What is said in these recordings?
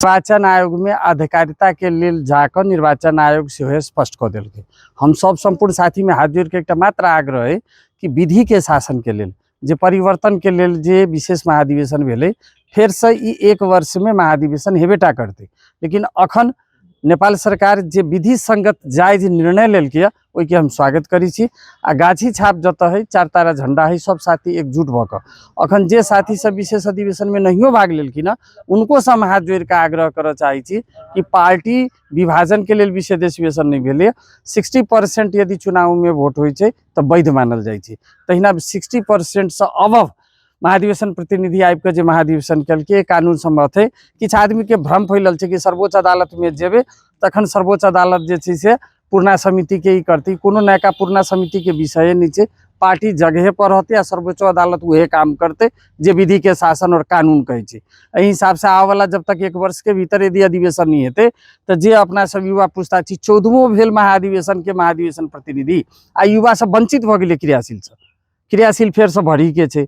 निर्वाचन आयोग में अधिकारिता के लिए जाकर निर्वाचन आयोग से स्पष्ट कर दिल। हम सब संपूर्ण साथी में हाथ जोड़ के एक मात्र आग्रह है कि विधि के शासन के लिए जे परिवर्तन के लिए जे विशेष महाधिवेशन भेले फिर से एक वर्ष में महाधिवेशन हेबेटा करते, लेकिन अखन नेपाल सरकार जे विधि संगत जायज निर्णय लेल के ओई के हम स्वागत करी छी। आ गाछी छाप जत है 4 तारा झंडा है सब साथी एकजुट भक अखन जे साथी सब विशेष अधिवेशन में नहीं भाग लेलखिन उनको से हम हाथ जोड़ के आग्रह कर चाहे छी कि पार्टी विभाजन के लिए विशेष अधिवेशन नहीं भेले 60% यदि चुनाव में वोट हो तो वैध मानल जाए। तहिना 60% से अबव महाधिवेशन प्रतिनिधि आबि के महाधिवेशन के कानून सम्मत है। किछ आदमी के भ्रम फैलल है कि सर्वोच्च अदालत में जेबे तखन सर्वोच्च अदालत जे से पूर्णा समिति के ही करती, कोनो नयका पूर्णा समिति के विषय नीचे पार्टी जगह पर रहते या सर्वोच्च अदालत वही काम करते जे विधि के शासन और कानून कहे। यही हिसाब से आवे वाला जब तक 1 वर्ष के भीतर यदि अधिवेशन नहीं होते तो जे अपना सब युवा पूछताछ 14वां भेल महाधिवेशन के महाधिवेशन प्रतिनिधि आ युवा सब वंचित भ गए क्रियाशील फेर से भरी के छे।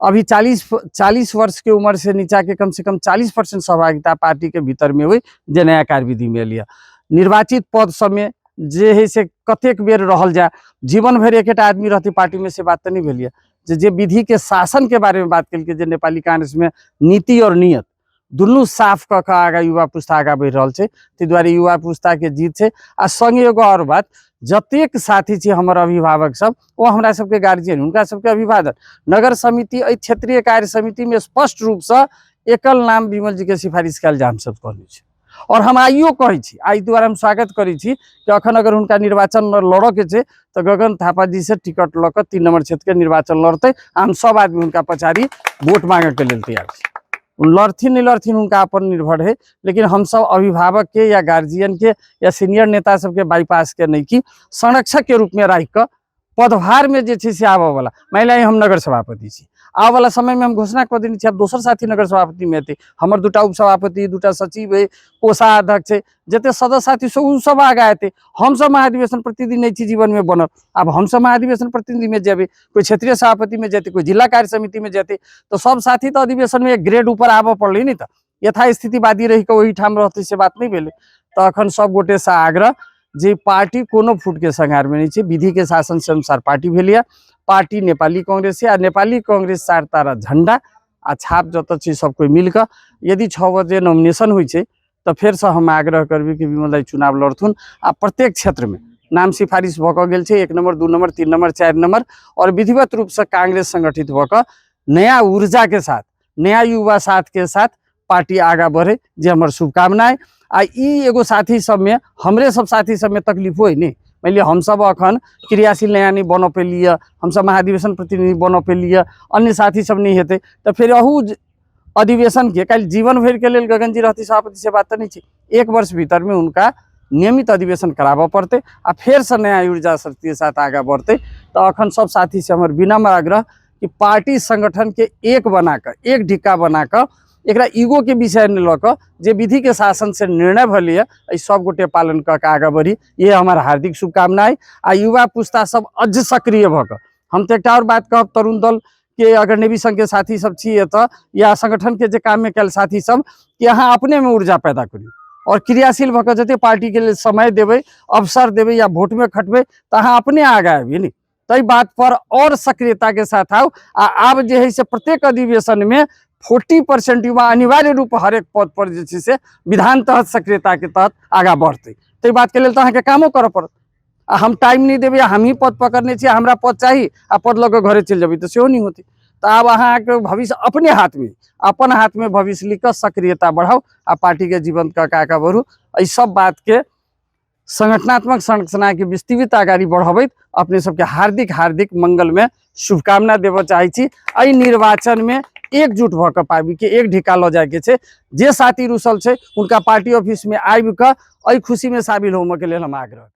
अभी 40 वर्ष के उम्र से नीचा के कम से कम 40% सहभागिता पार्टी के भीतर में हुई जे नया कार्यविधि में लिया। निर्वाचित पद समय जे है से कतेक बेर रहल जाए, जीवन भर एक आदमी रहती पार्टी में से बात तो नहीं भेलिए। जे विधि के शासन के बारे में बात कल जे नेपाली कांग्रेस में नीति और नियत दुनू साफ क के आगा युवा पुस्ता आगा बढ़ रहा है, ती द्वारे युवा पुस्ता के जीत है। आ संगे एगो और बात, जतेक साथी छे हमर अभिभावक सब वो हमरा सबके गार्जियन उनका सबके अभिवादन नगर समिति क्षेत्रीय कार्य समिति में स्पष्ट रूप से एकल नाम विमल जी के सिफारिश कल जा हम सब कहने छे और हम आइयो कहे छी। आई द्वारा हम स्वागत करी छी कि अखन अगर उनका निर्वाचन लड़ के छे तो गगन थापा जी से टिकट लक 3 नंबर क्षेत्र के निर्वाचन लड़ते। हम सब आदमी उनका पछाड़ी वोट मांगे के लिए तैयार छी। लड़थिन नहीं लड़थिन उनका अपन निर्भर है, लेकिन हम सब अभिभावक के या गार्जियन के या सीनियर नेता सबके बाईपास के नहीं की संरक्षक के रूप में रख कर पदभार में जे से आवे वाला महिला हम नगर सभापति छी। आवे वाला समय में हम घोषणा कर देनी अब दोसर साथी नगर सभापति में थे हमर 2टा उपसभापति 2टा सचिव है कोषाध्यक्ष है जते सदस्य साथी सब सब आगे थे। हम सब महाधिवेशन प्रतिनिधि नहीं थी जीवन में बनल, अब हम सब महाधिवेशन प्रतिनिधि में जेबे, कोई क्षेत्रीय सभापति में जाते, कोई जिला कार्य समिति में जाते, तो सब साथी तो अधिवेशन में 1 ग्रेड ऊपर आवे पड़े नहीं तो यथास्थितिवादी रही के वही ठाम रहते से बात नहीं भेले। तो अखन सब गोटे से आग्रह जे पार्टी कोनो फुट के संहार में नहीं, विधि के शासन से अनुसार पार्टी भेलिया। पार्टी नेपाली कांग्रेस है, नेपाली कांग्रेस 4 तारा झंडा आ छाप जत छे सब कोई मिलकर यदि 6 बजे नॉमिनेशन हुई छे तो फिर से हम आग्रह करबे कि विमल दाई चुनाव लड़थुन। आ प्रत्येक क्षेत्र में नाम सिफारिश भक गेल छे 1 नंबर 2 नंबर 3 नंबर 4 नंबर और विधिवत रूप से कांग्रेस संगठित भक नया ऊर्जा के साथ नया युवा साथ के साथ पार्टी आगा बढ़े जे हमर शुभकामनाएं। आ एगो साथी सब में हमरे सब साथी सब में तकलीफ हो नहीं, मान लिया हम सब अखन क्रियाशील नया नहीं बन पेलिए, हम सब महाधिवेशन प्रतिनिधि बन पेलिए, अन्य साथी सब नहीं हेते तो फिर अहू अधिवेशन के कल जीवन भर के लिए गगन जी रहती सभापति से बात नहीं थी। 1 वर्ष भीतर में उनका नियमित अधिवेशन करावा पड़ते आ फिर से नया ऊर्जा शक्ति के साथ आगे बढ़ते। तो अखन सब साथी से हमारे विनम्र आग्रह कि पार्टी संगठन के एक बनाकर एक ढिक्का बनाकर एकरा ईगो के विषय में लक जे विधि के शासन से निर्णय भलिए सब गोटे पालन करके आगे बढ़ी, ये हमारा हार्दिक शुभकामनाएं। आ युवा पुस्ता सब अज सक्रिय भक हम तो एक और बात कहब तरुण दल के अगर नेवी संघ के साथी सब छे तो या संगठन के जे काम में कल साथी सब कि यहाँ अपने में ऊर्जा पैदा करी और क्रियाशील भक जते पार्टी के लिए समय देवे अवसर देवे या वोट में खटबे तो अहाँ अपने आगे आबी नहीं। तो बात पर और सक्रियता के साथ आओ। आब जे है से प्रत्येक अधिवेशन में 40% युवा अनिवार्य रूप हर एक पद पर जे से विधान तहत सक्रियता के तहत आगा बढ़ते। तो बात के लिए तो अहाँ कामो कर पड़त। हम टाइम नहीं देवे हम ही पद पकड़ने चाहिए, हमरा पद चाहिए आ पद लग घरे चल जाबी तो सेहो नहीं होती। तो अब अहाँ के भविष्य अपने हाथ में अपन हाथ में भविष्य लिख सक्रियता बढ़ाओ आ पार्टी के जीवन का आगा बढ़ू। इस सब बात के संगठनात्मक संरचना के विस्तृत आगाड़ी बढ़ाबैत अपने सबके हार्दिक हार्दिक मंगल में शुभकामना देव चाहे छी। एहि निर्वाचन में एकजुट भक पाबी के एक ढिक्का ल जाए के छे। जे साथी रुसल छे उनका पार्टी ऑफिस में आबि के खुशी में शामिल होने के लिए हम आग्रह